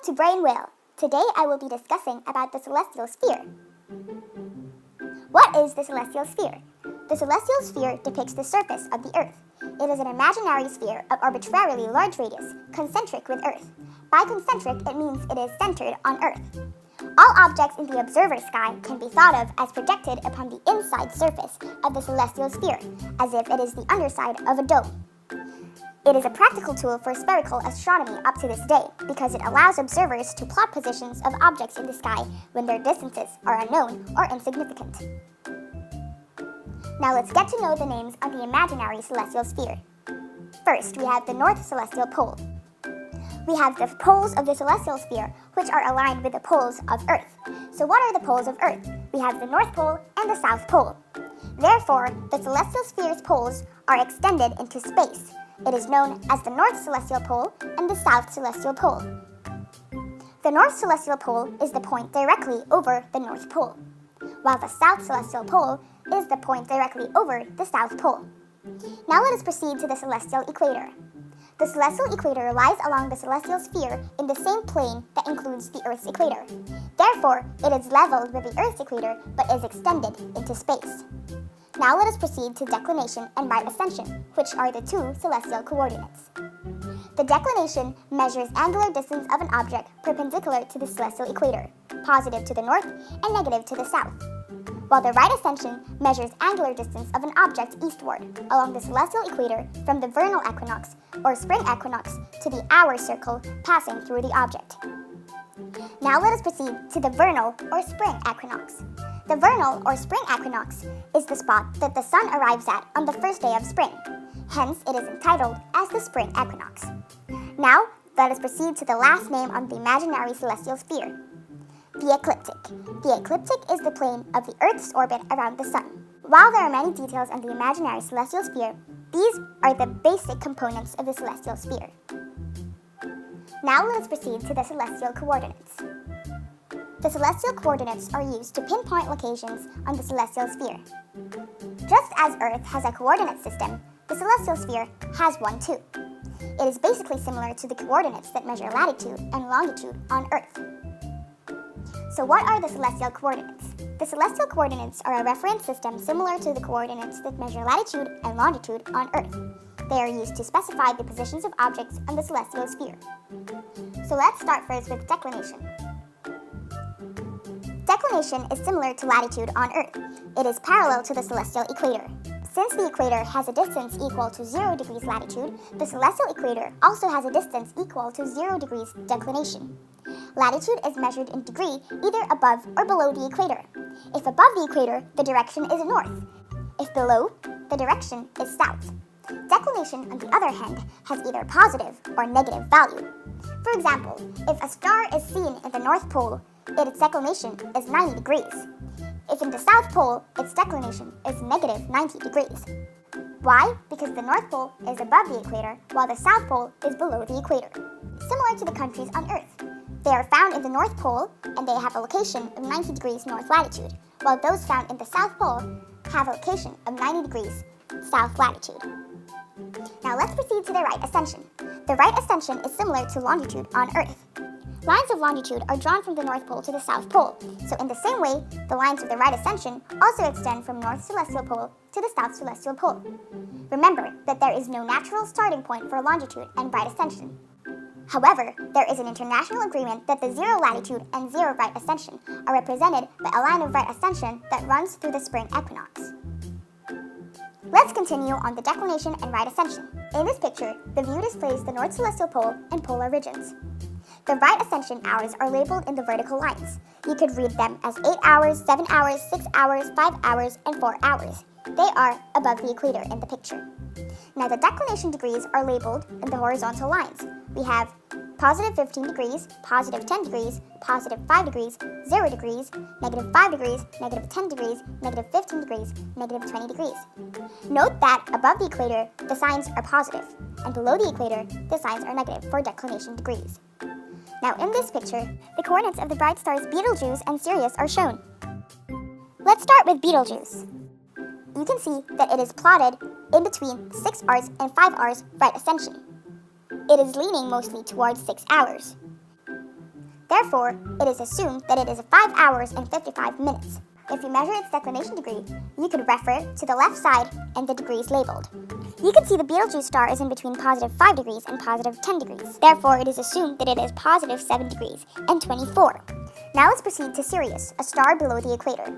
to Brain Whale. Today I will be discussing about the celestial sphere. What is the celestial sphere? The celestial sphere depicts the surface of the Earth. It is an imaginary sphere of arbitrarily large radius, concentric with Earth. By concentric, it means it is centered on Earth. All objects in the observer sky can be thought of as projected upon the inside surface of the celestial sphere, as if it is the underside of a dome. It is a practical tool for spherical astronomy up to this day because it allows observers to plot positions of objects in the sky when their distances are unknown or insignificant. Now let's get to know the names of the imaginary celestial sphere. First, we have the North Celestial Pole. We have the poles of the celestial sphere, which are aligned with the poles of Earth. So what are the poles of Earth? We have the North Pole and the South Pole. Therefore, the celestial sphere's poles are extended into space. It is known as the North Celestial Pole and the South Celestial Pole. The North Celestial Pole is the point directly over the North Pole, while the South Celestial Pole is the point directly over the South Pole. Now let us proceed to the celestial equator. The celestial equator lies along the celestial sphere in the same plane that includes the Earth's equator. Therefore, it is leveled with the Earth's equator but is extended into space. Now let us proceed to declination and right ascension, which are the two celestial coordinates. The declination measures angular distance of an object perpendicular to the celestial equator, positive to the north and negative to the south, while the right ascension measures angular distance of an object eastward along the celestial equator from the vernal equinox or spring equinox to the hour circle passing through the object. Now let us proceed to the vernal or spring equinox. The vernal or spring equinox is the spot that the sun arrives at on the first day of spring. Hence, it is entitled as the spring equinox. Now, let us proceed to the last name on the imaginary celestial sphere, the ecliptic. The ecliptic is the plane of the Earth's orbit around the sun. While there are many details on the imaginary celestial sphere, these are the basic components of the celestial sphere. Now let us proceed to the celestial coordinates. The celestial coordinates are used to pinpoint locations on the celestial sphere. Just as Earth has a coordinate system, the celestial sphere has one too. It is basically similar to the coordinates that measure latitude and longitude on Earth. So what are the celestial coordinates? The celestial coordinates are a reference system similar to the coordinates that measure latitude and longitude on Earth. They are used to specify the positions of objects on the celestial sphere. So let's start first with declination. Declination is similar to latitude on Earth. It is parallel to the celestial equator. Since the equator has a distance equal to 0 degrees latitude, the celestial equator also has a distance equal to 0 degrees declination. Latitude is measured in degree either above or below the equator. If above the equator, the direction is north. If below, the direction is south. Declination, on the other hand, has either positive or negative value. For example, if a star is seen in the North Pole, its declination is 90 degrees. If in the South Pole, its declination is negative 90 degrees. Why? Because the North Pole is above the equator, while the South Pole is below the equator. Similar to the countries on Earth, they are found in the North Pole and they have a location of 90 degrees north latitude, while those found in the South Pole have a location of 90 degrees south latitude. Now let's proceed to the right ascension. The right ascension is similar to longitude on Earth. Lines of longitude are drawn from the North Pole to the South Pole, so in the same way, the lines of the right ascension also extend from North Celestial Pole to the South Celestial Pole. Remember that there is no natural starting point for longitude and right ascension. However, there is an international agreement that the 0 latitude and 0 right ascension are represented by a line of right ascension that runs through the spring equinox. Let's continue on the declination and right ascension. In this picture, the view displays the North Celestial Pole and polar regions. The right ascension hours are labeled in the vertical lines. You could read them as 8 hours, 7 hours, 6 hours, 5 hours, and 4 hours. They are above the equator in the picture. Now the declination degrees are labeled in the horizontal lines. We have positive 15 degrees, positive 10 degrees, positive 5 degrees, 0 degrees, negative 5 degrees, negative 10 degrees, negative 15 degrees, negative 20 degrees. Note that above the equator, the signs are positive, and below the equator, the signs are negative for declination degrees. Now in this picture, the coordinates of the Bridestars Beetlejuice and Sirius are shown. Let's start with Beetlejuice. You can see that it is plotted in between 6 hours and 5 hours right ascension. It is leaning mostly towards 6 hours. Therefore, it is assumed that it is 5 hours and 55 minutes. If you measure its declination degree, you could refer to the left side and the degrees labeled. You can see the Beetlejuice star is in between positive 5 degrees and positive 10 degrees. Therefore, it is assumed that it is positive 7 degrees and 24. Now let's proceed to Sirius, a star below the equator.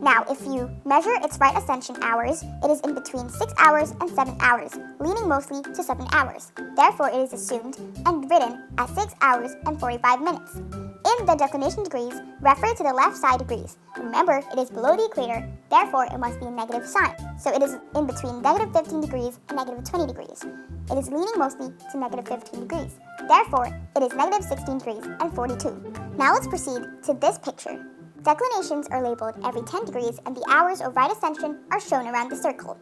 Now, if you measure its right ascension hours, it is in between 6 hours and 7 hours, leaning mostly to 7 hours. Therefore, it is assumed and written as 6 hours and 45 minutes. In the declination degrees, refer to the left side degrees. Remember, it is below the equator, therefore it must be a negative sign. So it is in between negative 15 degrees and negative 20 degrees. It is leaning mostly to negative 15 degrees. Therefore, it is negative 16 degrees and 42. Now let's proceed to this picture. Declinations are labeled every 10 degrees and the hours of right ascension are shown around the circle.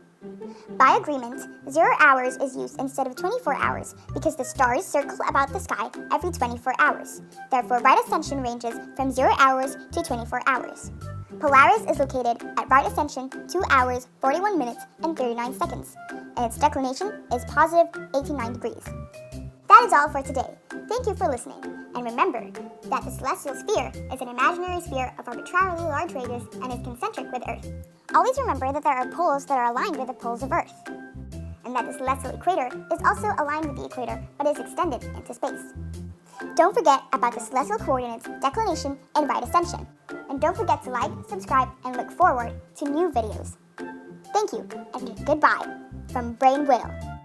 By agreement, 0 hours is used instead of 24 hours because the stars circle about the sky every 24 hours. Therefore, right ascension ranges from 0 hours to 24 hours. Polaris is located at right ascension 2 hours, 41 minutes, and 39 seconds, and its declination is positive 89 degrees. That is all for today. Thank you for listening, and remember that the celestial sphere is an imaginary sphere of arbitrarily large radius and is concentric with Earth. Always remember that there are poles that are aligned with the poles of Earth, and that the celestial equator is also aligned with the equator but is extended into space. Don't forget about the celestial coordinates, declination, and right ascension. And don't forget to like, subscribe, and look forward to new videos. Thank you, and goodbye from Brain Will.